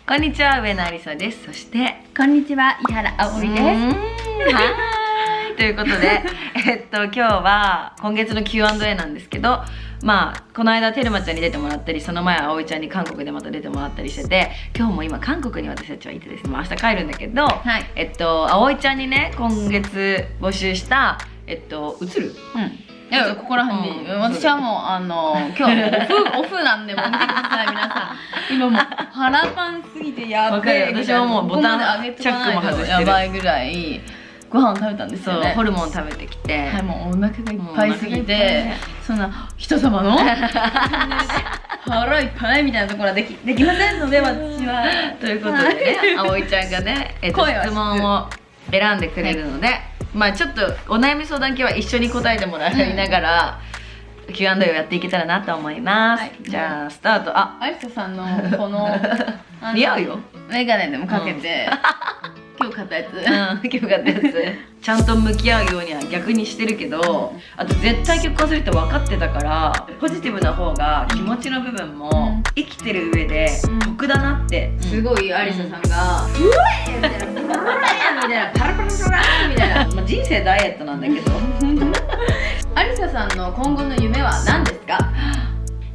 こんにちは、上野ありさです。そしてこんにちは、井原葵です。はい、ということで今日は今月の Q&A なんですけど、この間てるまちゃんに出てもらったり、その前は葵ちゃんに韓国でまた出てもらったりしてて、今日も今韓国に私たちはいてですね、明日帰るんだけど、葵ちゃんにね、今月募集した映る？いや、ここら辺に、私はもう今日オフなんで、もう見てください皆さん。今もう腹パンすぎてやべえ。私はもうボタンチャックも外してる。やばいぐらいご飯を食べたんですよね。ホルモン食べてきて、はい、もうお腹がいっぱいすぎて、そんな人様の腹いっぱいみたいなところはできませんので、私は。ということでね、葵ちゃんがね、質問を選んでくれるので、ちょっとお悩み相談系は一緒に答えてもらいながら、Q&A をやっていけたらなと思います。じゃあスタート。ありささんのこの似合うよ。メガネでもかけて、今日買ったやつ、今日買ったやつちゃんと向き合うようには逆にしてるけど、あと絶対結婚するって分かってたから、ポジティブな方が気持ちの部分も生きてる上で得だなって。すごいありささんが「うえ!」みたいな「ブラー!」みたいな「パラパラパラ!」みたいな人生ダイエットなんだけどありささんの今後の夢は何ですか？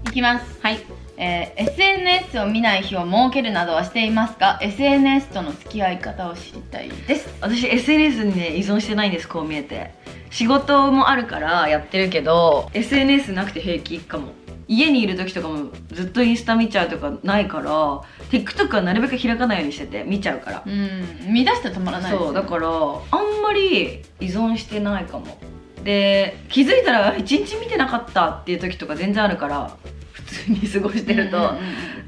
いきます。はい。SNS を見ない日を設けるなどはしていますか？ SNS との付き合い方を知りたいです。私 SNS にね依存してないんです。こう見えて仕事もあるからやってるけど SNS なくて平気かも。家にいる時とかもずっとインスタ見ちゃうとかないから、 TikTok はなるべく開かないようにしてて、見ちゃうから。見出して止まらないです。そうだからあんまり依存してないかも。で気づいたら1日見てなかったっていう時とか全然あるから、普通に過ごしてると。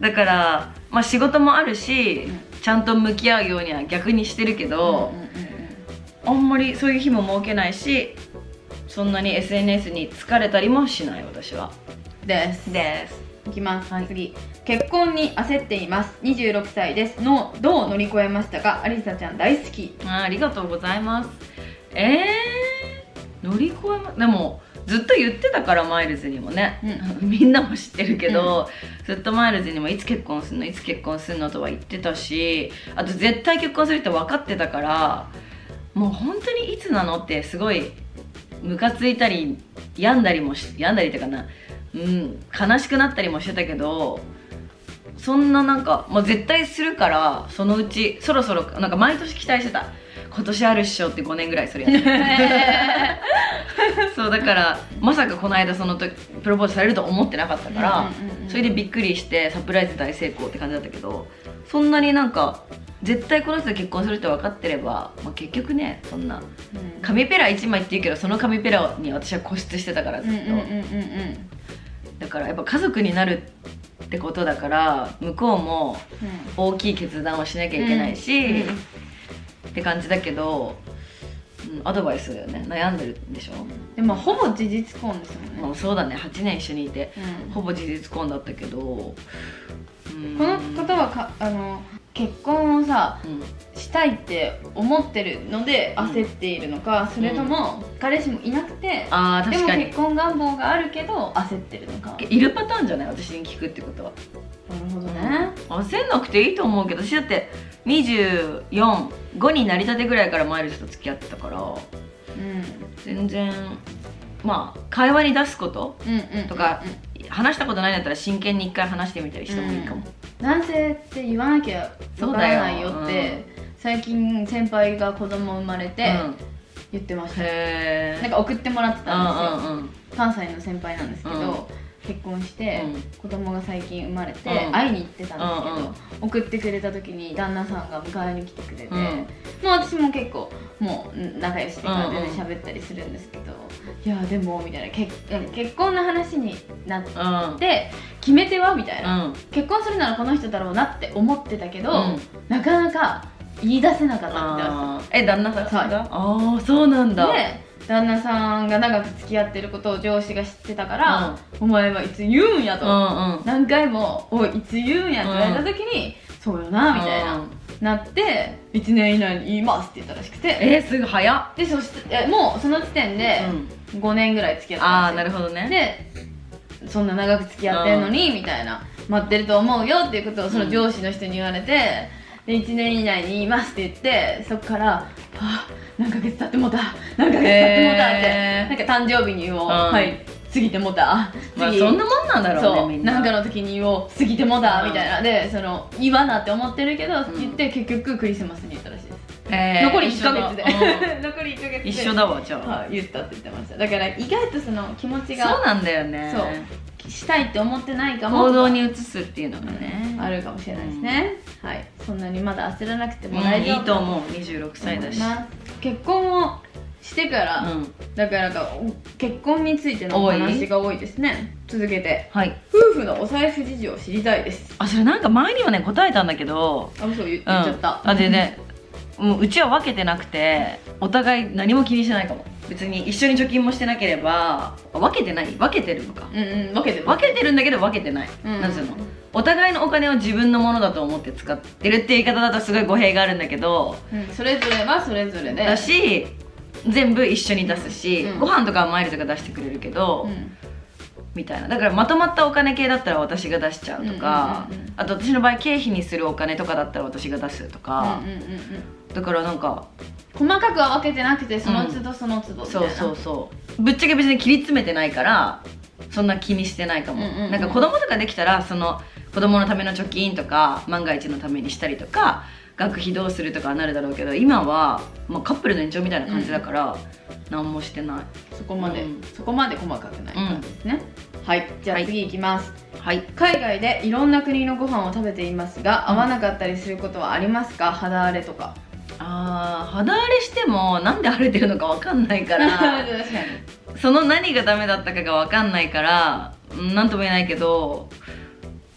だから仕事もあるし、ちゃんと向き合うようには逆にしてるけど、あんまりそういう日も設けないし、そんなに SNS に疲れたりもしない。私はです。いきます、次。結婚に焦っています。26歳です。どう乗り越えましたか？ありさちゃん大好き。ありがとうございます。乗り越えでもずっと言ってたから、マイルズにもね、みんなも知ってるけど、ずっとマイルズにもいつ結婚するのいつ結婚するのとは言ってたし、あと絶対結婚するって分かってたから、もう本当にいつなのってすごいムカついたり病んだりっていうかな、悲しくなったりもしてたけど、そんなもう絶対するから、そのうちそろそろ毎年期待してた。今年あるっしょって5年ぐらいそれやってそうだから、まさかこの間その時プロポーズされると思ってなかったから、それでびっくりしてサプライズ大成功って感じだったけど、そんなに絶対この人と結婚するって分かってれば、結局ね、そんな紙ペラ1枚って言うけど、その紙ペラに私は固執してたからずっと。だからやっぱ家族になるってことだから、向こうも大きい決断をしなきゃいけないし、って感じだけど、アドバイスだよね。悩んでるんでしょ。でもほぼ事実婚ですもんね。そうだね、8年一緒にいて、ほぼ事実婚だったけど、この方は結婚をしたいって思ってるので焦っているのか、それとも彼氏もいなくて、でも結婚願望があるけど焦ってるのか。いるパターンじゃない？私に聞くってことは。なるほどね。焦んなくていいと思うけど、私だって24、5になりたてぐらいからマイルズと付き合ってたから、全然会話に出すこととか、話したことないんだったら真剣に一回話してみたりしてもいいかも。男性って言わなきゃわからないよって、最近先輩が子供生まれて言ってました。送ってもらってたんですよ。関西の先輩なんですけど、結婚して子供が最近生まれて会いに行ってたんですけど、送ってくれた時に旦那さんが迎えに来てくれて、もう私も結構もう仲良しで感じで喋ったりするんですけど、いやでもみたいな、結婚の話になって決め手はみたいな、結婚するならこの人だろうなって思ってたけど、なかなか言い出せなかったみたいな。旦那さんが？ああ、そうなんだ。旦那さんが長く付き合ってることを上司が知ってたから「お前はいつ言うんや」と何回も「おいいつ言うんや」って言われた時に「そうよな」みたいなって「1年以内に言います」って言ったらしくて、すぐ早っ。でそしてもうその時点で5年ぐらい付き合ってたんですよ。なるほどね。でそんな長く付き合ってんのにみたいな待ってると思うよっていうことをその上司の人に言われて、で1年以内に言いますって言って、そっから何ヶ月経ってもうた、何ヶ月経ってもうたって、なんか誕生日に言おう、はい過ぎてもうた、まあそんなもんなんだろうね、みんな。なんかの時に言おう、過ぎてもうたみたいなで、その言わなって思ってるけど、言って結局クリスマスに言ったらしいです。残り1ヶ月で残り1ヶ月で一緒だわ、じゃあ。言ったって言ってました。だから意外とその気持ちがそうなんだよね。そうしたいって思ってないかも、行動に移すっていうのがね、あるかもしれないですね。はい、そんなにまだ焦らなくても大丈夫、いいと思う。26歳だし。結婚をしてから、だから結婚についてのお話が多いですね。続けて、夫婦のお財布事情を知りたいです。それなんか前にはね答えたんだけど、そう言っちゃった。でね、もううちは分けてなくて、お互い何も気にしてないかも。別に一緒に貯金もしてなければ、分けてない、分けてるのか、分けてるんだけど分けてない、なんつうの、お互いのお金を自分のものだと思って使ってるっていう言い方だとすごい語弊があるんだけど、それぞれはそれぞれでだし、全部一緒に出すし、ご飯とかはマイルズが出してくれるけど、みたいな。だからまとまったお金系だったら私が出しちゃうとか、あと私の場合経費にするお金とかだったら私が出すとか、だからなんか細かくは分けてなくて、その都度その都度みたいな。そうぶっちゃけ別に切り詰めてないからそんな気にしてないかも。なんか子供とかできたら、その子供のための貯金とか万が一のためにしたりとか、学費どうするとかはなるだろうけど、今は、カップルの延長みたいな感じだから、何もしてない。そこまで細かくない感じですね。はい、じゃあ次いきます。海外でいろんな国のご飯を食べていますが、合わなかったりすることはありますか？肌荒れとか。肌荒れしてもなんで荒れてるのか分かんないからその何がダメだったかが分かんないから何とも言えないけど、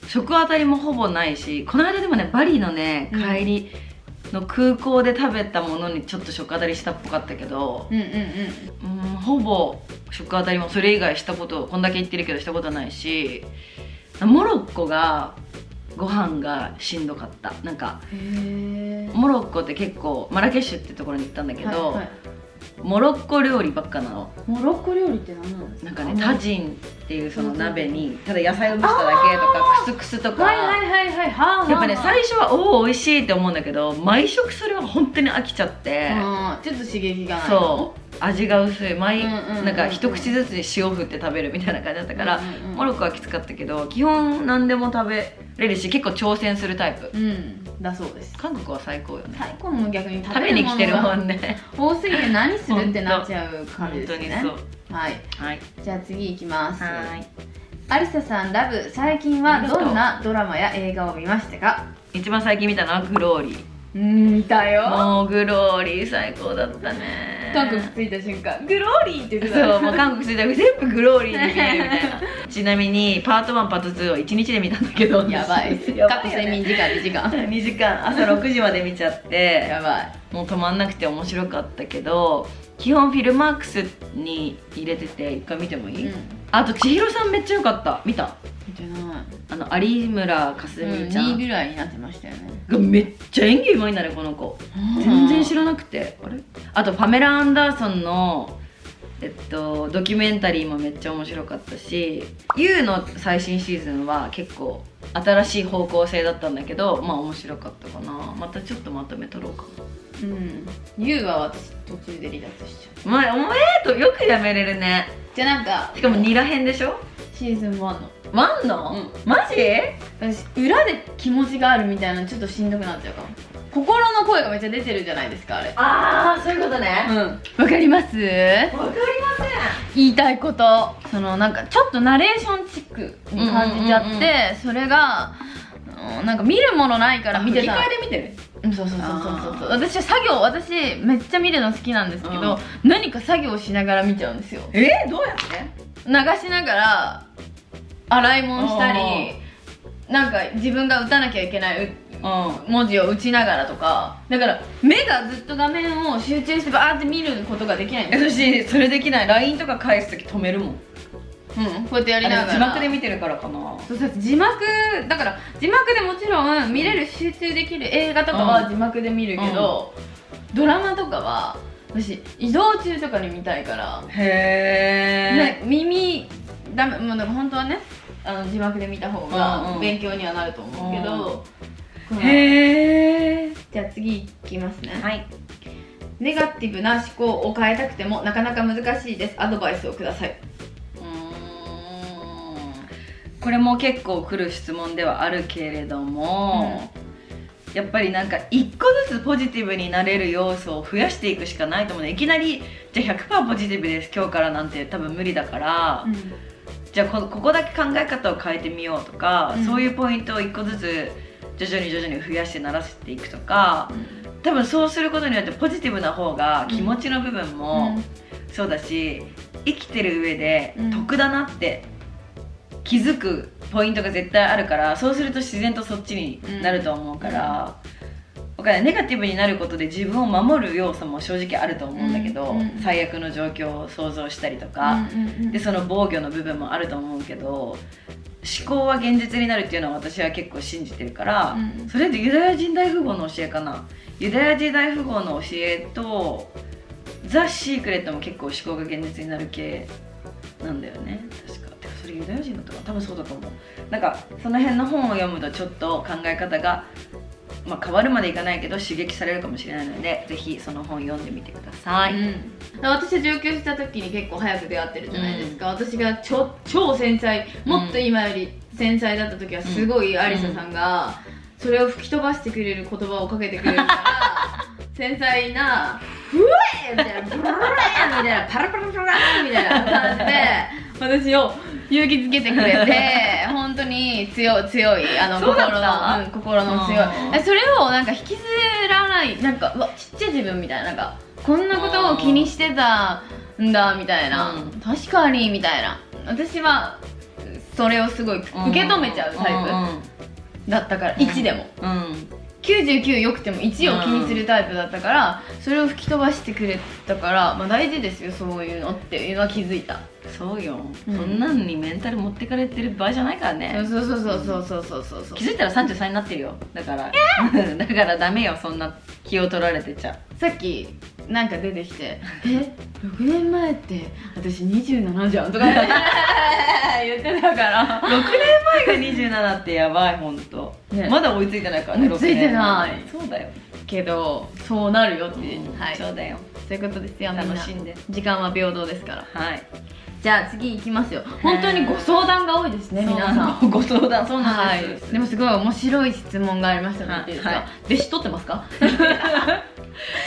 食当たりもほぼないし、この間でもね、バリのね帰りの空港で食べたものにちょっと食当たりしたっぽかったけど、ほぼ食当たりもそれ以外したこと、こんだけ言ってるけどしたことないし、モロッコがご飯がしんどかった。なんかモロッコって結構マラケシュってところに行ったんだけど、モロッコ料理ばっかなの。モロッコ料理って何なんですか？なんかね、タジンっていうその鍋にただ野菜を蒸しただけとか、クスクスとか、やっぱね最初は美味しいって思うんだけど、毎食それは本当に飽きちゃって、ちょっと刺激がない。味が薄い、なんか一口ずつ塩振って食べるみたいな感じだったから、モロッコはきつかったけど、基本何でも食べれるし、結構挑戦するタイプだそうです。韓国は最高よね。最高も逆に食べに来てるもんね。多すぎて何するってなっちゃう感じですね。本当にそう。はい、じゃあ次いきます。アリサさん、ラブ、最近はどんなドラマや映画を見ましたか？一番最近見たのはグローリー。見たよ。もうグローリー最高だったね。韓国着いた瞬間グローリーって言ってた。そう、もう韓国着いたら全部グローリーに見えるみたいなちなみにパート1パート2を1日で見たんだけど、やばい。過去睡眠時間2時間2時間、朝6時まで見ちゃってやばい。もう止まんなくて面白かったけど、基本フィルマークスに入れてて、一回見てもいい？あと千尋さんめっちゃ良かった。見た？見てない。有村架純ちゃん、2ぐらいになってましたよね。がめっちゃ演技うまいんだね、この子。全然知らなくて。あとパメラ・アンダーソンのドキュメンタリーもめっちゃ面白かったし、 YOU の最新シーズンは結構新しい方向性だったんだけど、面白かったかな。またちょっとまとめ撮ろうかな。YOU は私途中で離脱しちゃう。お前とよくやめれるね。じゃあなんかしかも2らへんでしょ？シーズン1の1の？マジ？私裏で気持ちがあるみたいなのちょっとしんどくなっちゃうかも。心の声がめっちゃ出てるじゃないですか、あれ。そういうことね。わかります？わかりません。言いたいこと、そのなんかちょっとナレーションチックに感じちゃって、それがなんか見るものないから見てた。吹き替えで見てる？そう。私めっちゃ見るの好きなんですけど、何か作業しながら見ちゃうんですよ。どうやって？流しながら洗い物したり、なんか自分が打たなきゃいけない文字を打ちながらとか、だから目がずっと画面を集中してバーって見ることができないんですよ。私それできない。 LINE とか返す時止めるもん。こうやってやりながら字幕で見てるからかな。そう字幕だから、字幕でもちろん見れる、集中できる映画とかは字幕で見るけど、ドラマとかは私移動中とかに見たいから。へえ。耳ダメ、もう本当はね字幕で見た方が勉強にはなると思うけど、へえ。じゃあ次いきますね。はい。ネガティブな思考を変えたくてもなかなか難しいです。アドバイスをください。これも結構来る質問ではあるけれども、やっぱりなんか一個ずつポジティブになれる要素を増やしていくしかないと思うね。いきなりじゃあ 100% ポジティブです今日からなんて多分無理だから、じゃあここだけ考え方を変えてみようとか、そういうポイントを一個ずつ徐々に増やして慣らせていくとか、多分そうすることによってポジティブな方が気持ちの部分もそうだし、生きてる上で得だなって気づくポイントが絶対あるから、そうすると自然とそっちになると思うから、ネガティブになることで自分を守る要素も正直あると思うんだけど、最悪の状況を想像したりとか、でその防御の部分もあると思うけど、思考は現実になるっていうのは私は結構信じてるから、それでユダヤ人大富豪の教えかな。ユダヤ人大富豪の教えとザ・シークレットも結構思考が現実になる系なんだよね、確か。てかそれユダヤ人だったか多分そうだと思う。なんかその辺の本を読むとちょっと考え方が、変わるまでいかないけど刺激されるかもしれないので、ぜひその本読んでみてください。私上京した時に結構早く出会ってるじゃないですか。私が超繊細、もっと今より繊細だった時はすごいアリサさんがそれを吹き飛ばしてくれる言葉をかけてくれるから繊細な「ふえ!」みたいな「ブレー!」みたいな「パラパラパラ!」みたいな感じで私を勇気づけてくれて、本当に強い心の強い、それをなんか引きずらない、なんかちっちゃい自分みたいな、なんかこんなことを気にしてたんだみたいな、確かにみたいな、私はそれをすごい受け止めちゃうタイプだったから、1でも、99良くても1を気にするタイプだったから、それを吹き飛ばしてくれたから、大事ですよそういうのっていうのは気づいた。そうよ、そんなんにメンタル持ってかれてる場合じゃないからね。そう気づいたら33になってるよ、だからだからダメよ、そんな気を取られてちゃ。さっきなんか出てきて「6年前って私27じゃん」とか言ってたから6年前が27ってやばい、ほんと、まだ追いついてないからね。追いついてない。そうだよけどそうなるよっていう、そうだよ、そういうことですよ。楽しんで、時間は平等ですから。はい、じゃあ次いきますよ。本当にご相談が多いですね、皆さん。ご相談、そうなんです。でもすごい面白い質問がありましたので、弟子取ってますか？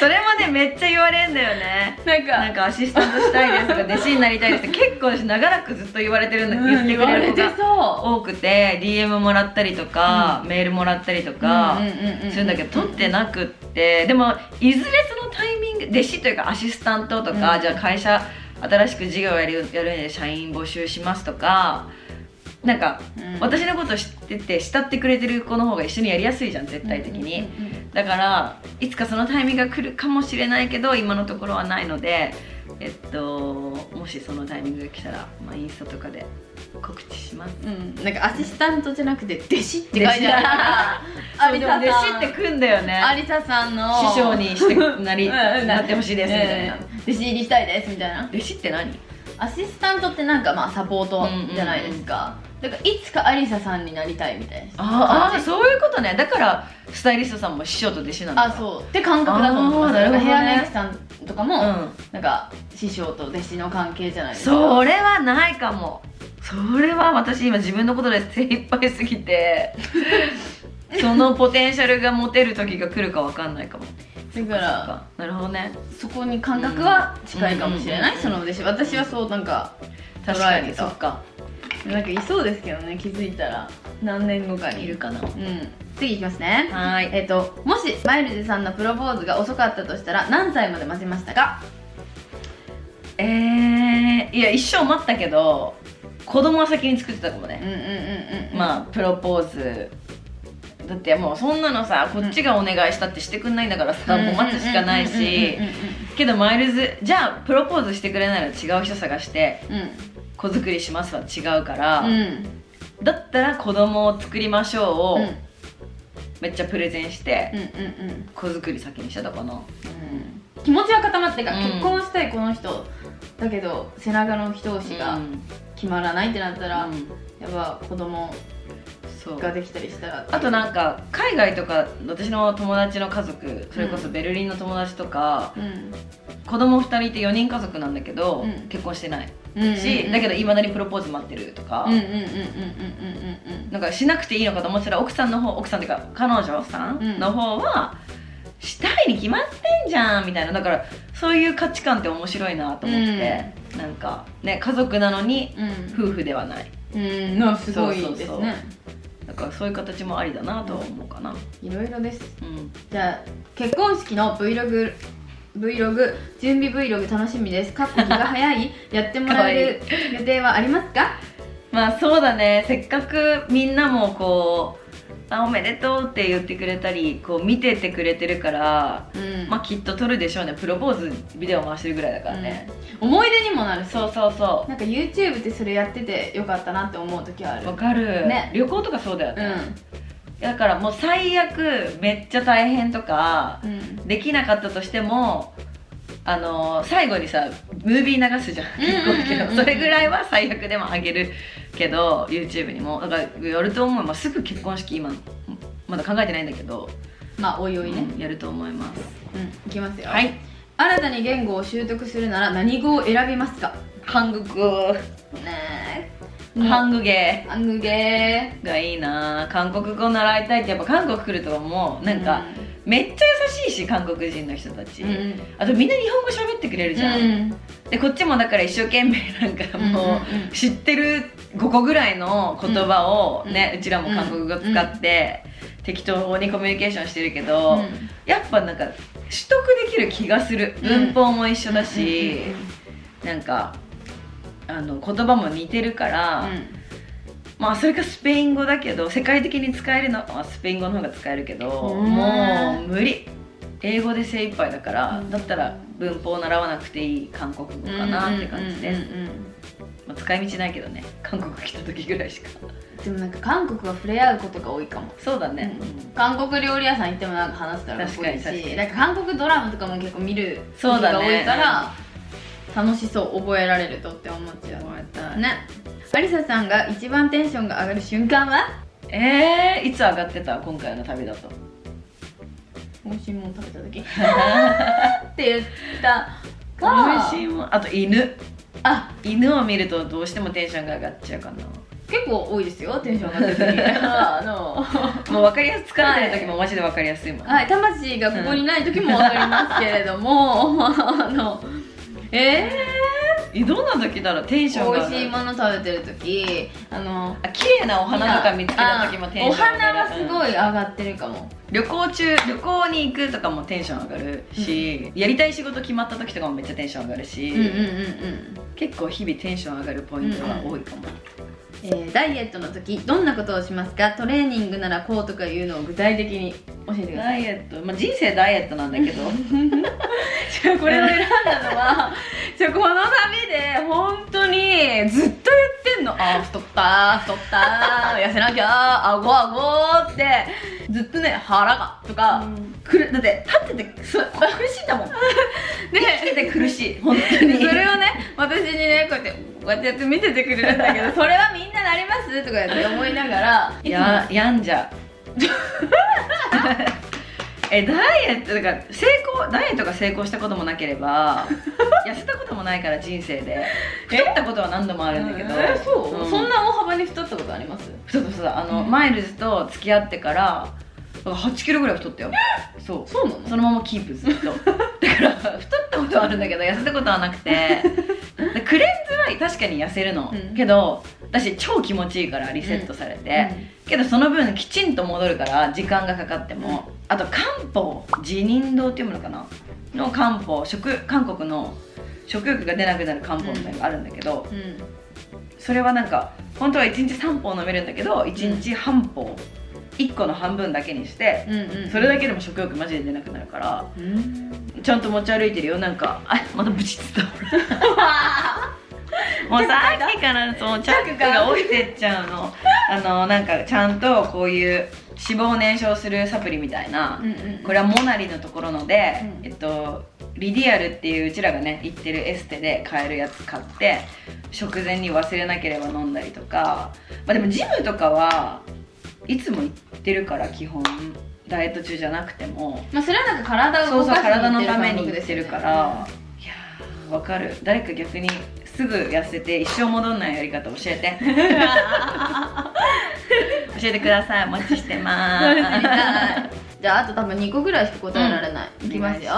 それまでめっちゃ言われるんだよね。なんかアシスタントしたいですとか弟子になりたいですって結構私長らくずっと言われてるんだけど、言ってくれる子が多くて、 DM もらったりとか、メールもらったりとかするんだけど、取ってなくって。でもいずれそのタイミング、弟子というかアシスタントとか、じゃあ会社新しく事業をやるので社員募集しますとか、なんか、私のこと知ってて慕ってくれてる子の方が一緒にやりやすいじゃん、絶対的に。だからいつかそのタイミングが来るかもしれないけど、今のところはないので、もしそのタイミングが来たら、インスタとかで告知します。なんかアシスタントじゃなくて弟子って書いてあるから有田さん、弟子ってくんだよね。有田さんの師匠にしてなってほしいですみたいな、弟子入りしたいですみたいな。弟子って何？アシスタントってなんかサポートじゃないですか。だからいつかアリサさんになりたいみたいな。そういうことね。だからスタイリストさんも師匠と弟子なんだ。そうって感覚だと思います。ヘアメイクさんとかも、なんか師匠と弟子の関係じゃないですか。それはないかも。それは私今自分のことで精一杯すぎてそのポテンシャルが持てる時が来るか分かんないかも。だからなるほどね、そこに感覚は近いかもしれない。その弟子、私はそうなんか確かに、そっか、なんかいそうですけどね、気づいたら何年後かにいるかな。次いきますね。はい。もしマイルズさんのプロポーズが遅かったとしたら何歳まで待ちましたか？いや一生待ったけど子供は先に作ってたかもね。プロポーズだってもうそんなのさ、こっちがお願いしたってしてくんないんだからさ、もう待つしかないし、けどマイルズじゃあプロポーズしてくれないら違う人探して子作りしますは違うから、だったら子供を作りましょうをめっちゃプレゼンして子作り先にしてたかな。気持ちは固まってから結婚したいこの人だけど背中の一押しが決まらないってなったらやっぱ子供ができたりしたら。あとなんか海外とか私の友達の家族、それこそベルリンの友達とか、子供2人いて4人家族なんだけど、結婚してないし、だけどいまだにプロポーズ待ってるとか、なんかしなくていいのかと思ってたら、奥さんっていうか彼女さんの方はしたいに決まってんじゃんみたいな。だからそういう価値観って面白いなと思って、なんかね、家族なのに夫婦ではない、すごいですね。だからそういう形もありだなとは思うかな。いろいろです。じゃあ結婚式の Vlog 準備 Vlog 楽しみです。かっこ気が早いやってもらえる予定はありますか？まあそうだね、せっかくみんなもこうおめでとうって言ってくれたりこう見ててくれてるから、まあきっと撮るでしょうね。プロポーズビデオ回してるぐらいだからね、思い出にもなる。そうそうそう。なんか YouTube ってそれやっててよかったなって思う時ある。わかる、ね、旅行とかそうだよね、だからもう最悪めっちゃ大変とか、できなかったとしても最後にさムービー流すじゃん、それぐらいは最悪でもあげるけど YouTube にもだからやると思う。すぐ結婚式今まだ考えてないんだけど、まあおいおいね、やると思います。いきますよ。はい。新たに言語を習得するなら何語を選びますか？韓国語ね。ハングゲーがいいな。韓国語習いたいって。やっぱ韓国来るともうなんか、めっちゃ優しいし韓国人の人たち、あとみんな日本語喋ってくれるじゃん、でこっちもだから一生懸命なんかもう知ってる5個ぐらいの言葉をね、うちらも韓国語使って適当にコミュニケーションしてるけど、やっぱなんか取得できる気がする。文法も一緒だし、なんか言葉も似てるから、まあそれかスペイン語だけど世界的に使えるのはスペイン語の方が使えるけど、もう無理。英語で精一杯だから、だったら文法を習わなくていい韓国語かなって感じです。使い道ないけどね、韓国来た時ぐらいしか。でもなんか韓国は触れ合うことが多いかも。そうだね、韓国料理屋さん行ってもなんか話したら多いし、なんか韓国ドラマとかも結構見る時が多いから、楽しそう、覚えられるとって思っちゃうね。アリサさんが一番テンションが上がる瞬間は？いつ上がってた？今回の旅だと美味しいもの食べた時って言ったか、美味しいもん、あと犬を見るとどうしてもテンションが上がっちゃうかな。結構多いですよ、テンション上がってる時もう分かりやすく疲れてる時もマジで分かりやすいもん。はい、魂がここにない時も分かりますけれどもどんな時だろう、テンションが美味しいもの食べてる時、綺麗なお花とか見つけた時もテンション上がる。お花はすごい上がってるかも。旅行に行くとかもテンション上がるし、やりたい仕事決まった時とかもめっちゃテンション上がるし、結構日々テンション上がるポイントが多いかも。ダイエットの時どんなことをしますか？トレーニングならこうとかいうのを具体的に教えてください。ダイエット、人生ダイエットなんだけどこれを選んだのはこの旅で本当にずっと言ってんの。太った痩せなきゃ、顎ってずっとね、腹がとか、だって立ってて苦しいんだもん生きてて苦しい、本当に。それをね、私にねこうやってやって見せてくれるんだけど、それはみんななりますとかって思いながらやんじゃダイエットだからダイエットが成功したこともなければ痩せたこともないから、人生で太ったことは何度もあるんだけど。そんな大幅に太ったことあります？太マイルズと付き合ってから8キロぐらい太ったよ。そうなの？そのままキープずっとだから太ったことはあるんだけど痩せたことはなくてクレンズは確かに痩せるの、けど私超気持ちいいからリセットされて、けどその分きちんと戻るから時間がかかっても、あと漢方自認道っていうものかなの漢方、韓国の食欲が出なくなる漢方みたいなのがあるんだけど、それはなんか本当は1日3包飲めるんだけど1日半包、1個の半分だけにして、それだけでも食欲マジで出なくなるから、ちゃんと持ち歩いてるよ。なんかまたブチッともうさっきからチャックが置いてっちゃうの。なんかちゃんとこういう脂肪を燃焼するサプリみたいな、これはモナリのところので、リディアルっていううちらがね行ってるエステで買えるやつ買って、食前に忘れなければ飲んだりとか、まあ、でもジムとかはいつも行ってるから基本ダイエット中じゃなくても、まあ、それはなんか体を動かしに体の行ってるために感覚ですよね。行ってるから、いやーわかる。誰か逆にすぐ痩せて一生戻んないやり方教えて教えてください。お待ちしてますじゃああと多分2個ぐらいしか答えられない、いきますよ。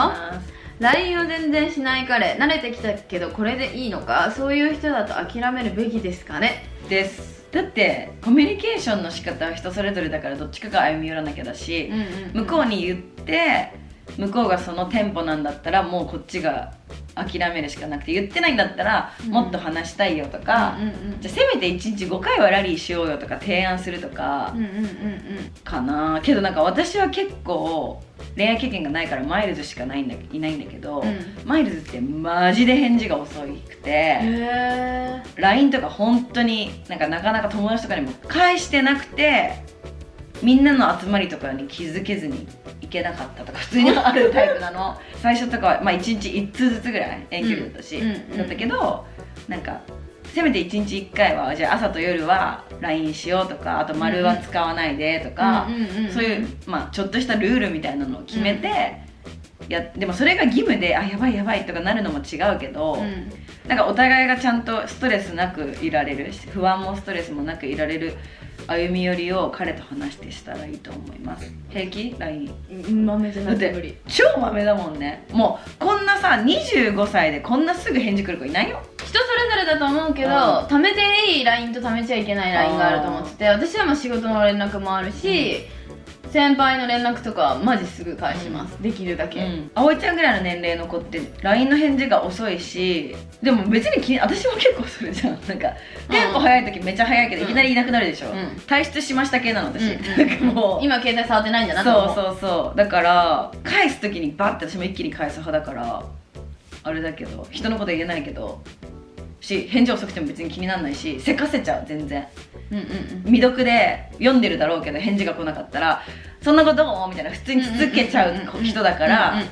LINE を全然しない彼、慣れてきたけどこれでいいのか、そういう人だと諦めるべきですかね。です。だってコミュニケーションの仕方は人それぞれだから、どっちかが歩み寄らなきゃだし、向こうに言って向こうがそのテンポなんだったらもうこっちが諦めるしかなくて、言ってないんだったらもっと話したいよとか、じゃあせめて1日5回はラリーしようよとか提案するとかかな。けどなんか私は結構恋愛経験がないからマイルズしかいないんだけど、マイルズってマジで返事が遅くて、LINE とか本当になかなか友達とかにも返してなくて、みんなの集まりとかに気づけずに行けなかったとか普通にあるタイプなの最初とかは、まあ、1日1通ずつぐらい遠距離だったし、だったけど、なんかせめて1日1回はじゃあ朝と夜は LINE しようとか、あと丸は使わないでとか、そういう、まあ、ちょっとしたルールみたいなのを決めて、でもそれが義務でやばいとかなるのも違うけど、なんかお互いがちゃんとストレスなくいられる、不安もストレスもなくいられる歩み寄りを彼と話してしたらいいと思います。平気 ?LINE 豆じゃなくて無理。超豆だもんね。もうこんなさ25歳でこんなすぐ返事来る子いないよ。人それぞれだと思うけど、貯めていい LINE と貯めちゃいけない LINE があると思ってて、私はもう仕事の連絡もあるし、先輩の連絡とかはマジすぐ返します、できるだけ。葵ちゃんぐらいの年齢の子って LINE の返事が遅いし、でも別に私も結構するじゃん。なんかテンポ早い時めっちゃ早いけどいきなりいなくなるでしょ。退出しました系なの私。なんかもう今携帯触ってないんだなと思う。そうだから返す時にバッて私も一気に返す派だからあれだけど、人のこと言えないけど返事遅くても別に気にならないし、せかせちゃう全然。未読で読んでるだろうけど返事が来なかったらそんなことどうみたいな普通に続けちゃう人だから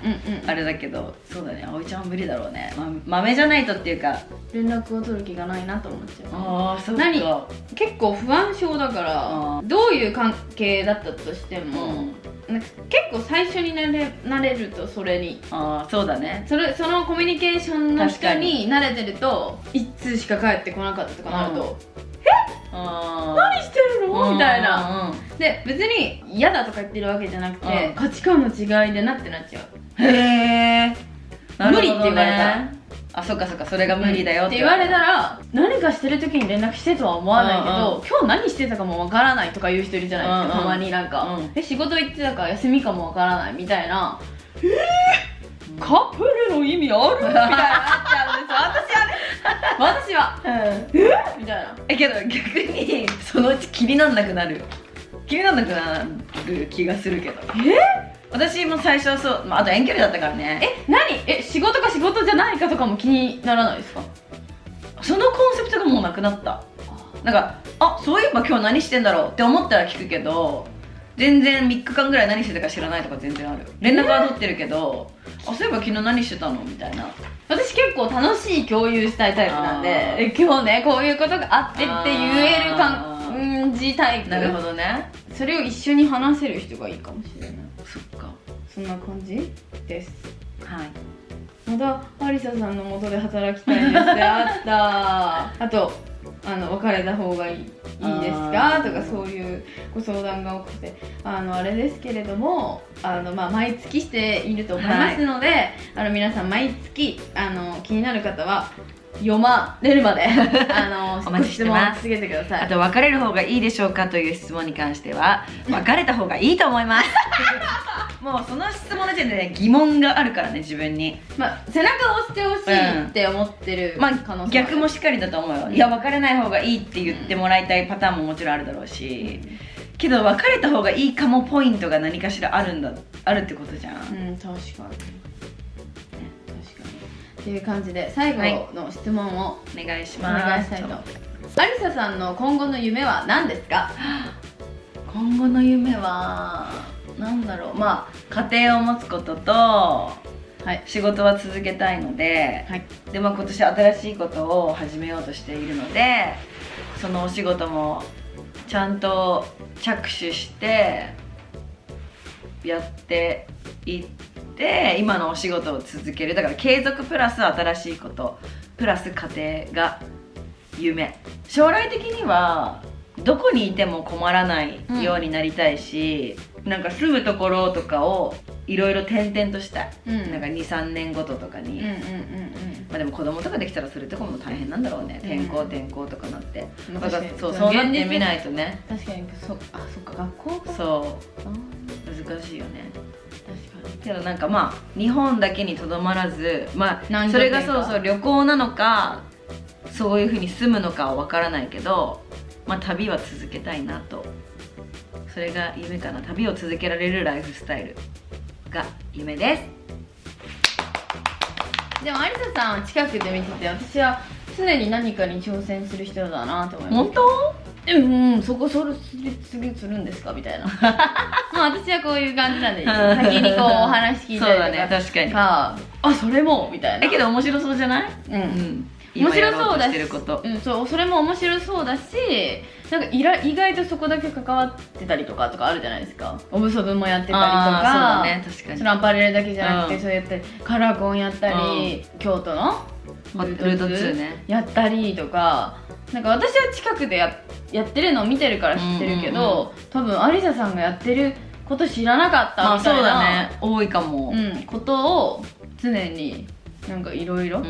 あれだけど、そうだね、葵ちゃんは無理だろうね。豆じゃないとっていうか連絡を取る気がないなと思っちゃう。ああそうか。結構不安症だから、どういう関係だったとしても、なんか結構最初に慣れるとそれに、そうだね、そのコミュニケーションの人に慣れてると1通しか返ってこなかったとかなると、何してるのみたいな。で別に嫌だとか言ってるわけじゃなくて、価値観の違いでなってなっちゃう。へえ、無理って言われたら、そっかそれが無理だよって言われたら、何かしてる時に連絡してとは思わないけど、今日何してたかもわからないとか言う人いるじゃないですか、たまに。なんか仕事行ってたから休みかもわからないみたいな、カップルの意味あるみたいになっちゃうんですよ。私はみたいな。けど逆にそのうち気になんなくなる気がするけど。私も最初はそう、あと遠距離だったからね。仕事か仕事じゃないかとかも気にならないですか？そのコンセプトがもうなくなった。なんかそういえば今日何してんだろうって思ったら聞くけど、全然3日間ぐらい何してたか知らないとか全然ある。連絡は取ってるけど、そういえば昨日何してたのみたいな。私結構楽しい共有したいタイプなんで、今日ねこういうことがあってって言える感じタイプ。なるほどね。それを一緒に話せる人がいいかもしれない。そっか、そんな感じです。はい。またアリサさんの元で働きたいですってあと別れた方がいいですかとか、そういうご相談が多くて、あれですけれども、毎月していると思いますので、皆さん毎月気になる方は読まれるまでお待ちしてます。質問を続けてください。あと別れる方がいいでしょうかという質問に関しては別れた方がいいと思いますもうその質問の時点で、ね、疑問があるからね、自分に。背中を押してほしいって思ってる可能性、逆もしっかりだと思うよ。いや別れない方がいいって言ってもらいたいパターンももちろんあるだろうし、けど別れた方がいいかもポイントが何かしらあるってことじゃん。確かにっていう感じで、最後の質問をお願いします。お願いしたいと。アリサさんの今後の夢は何ですか？今後の夢はなんだろう。家庭を持つことと、仕事は続けたいので、で今年新しいことを始めようとしているので、そのお仕事もちゃんと着手してやっていって、今のお仕事を続ける。だから継続プラス新しいことプラス家庭が夢。将来的にはどこにいても困らないようになりたいし、なんか住むところとかをいろいろ転々としたい、なんか 2,3 年ごととかに。まあでも子供とかできたらそれとかも大変なんだろうね、転校とかなって。そうなってみないとね。確かに。そっか学校がそう難しいよね。確かに。けどなんかまあ日本だけにとどまらず、まあそれが旅行なのかそういう風に住むのかは分からないけど、まあ旅は続けたいなと。それが夢かな。旅を続けられるライフスタイルが夢です。でも有沙さんは近くで見てて、私は常に何かに挑戦する人だなと思います。本当？そこそれ次するんですかみたいな。まあ私はこういう感じなんで、先にこうお話聞いたりとか。そうだね、確かに。あ、それもみたいな。だけど面白そうじゃない？面白そうだし、それも面白そうだし、なんか意外とそこだけ関わってたりとかあるじゃないですか。オブソブもやってたりとか、そうだね、確かに。そのアパレルだけじゃなくて、そうやってカラコンやったり、京都のルート2ねやったりとか、なんか私は近くでやってるのを見てるから知ってるけど、多分有沙さんがやってること知らなかったみたいな、そうだね、多いかも、ことを常になんかいろいろ、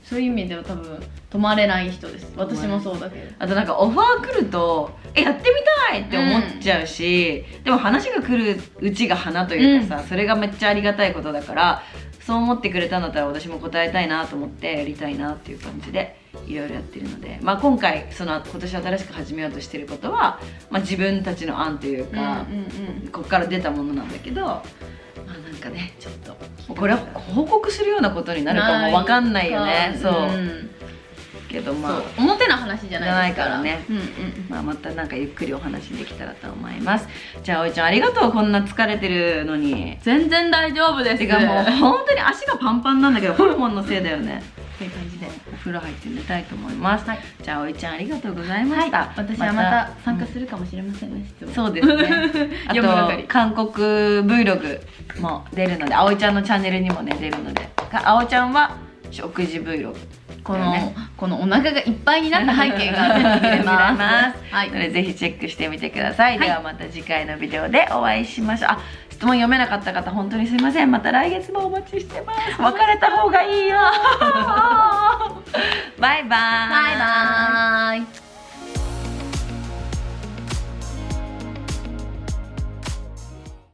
そういう意味では多分止まれない人です。私もそうだけど。あとなんかオファー来るとやってみたいって思っちゃうし、でも話が来るうちが花というかさ、それがめっちゃありがたいことだから、そう思ってくれたんだったら私も答えたいなと思ってやりたいなっていう感じでいろいろやってるので、まあ今回今年新しく始めようとしてることは、まあ、自分たちの案というか、ここから出たものなんだけど、まあなんかね、ちょっとこれは報告するようなことになるかもわかんないよね。そうけど、まあ表の話じゃないからね。まあまたなんかゆっくりお話できたらと思います。じゃあ葵ちゃんありがとう。こんな疲れてるのに。全然大丈夫です。てかもう本当に足がパンパンなんだけどホルモンのせいだよね。という感じでお風呂入って寝たいと思います。じゃあ葵ちゃんありがとうございました。私はまた参加するかもしれませんね。そうですね。あと韓国 Vlog も出るので、葵ちゃんのチャンネルにもね出るので、葵ちゃんは食事 Vlog。このお腹がいっぱいになった背景が全部見れます。なのでぜひチェックしてみてください。ではまた次回のビデオでお会いしましょう。質問読めなかった方本当にすいません。また来月もお待ちしてます。別れた方がいいよ。バイバーイ。バイバーイ。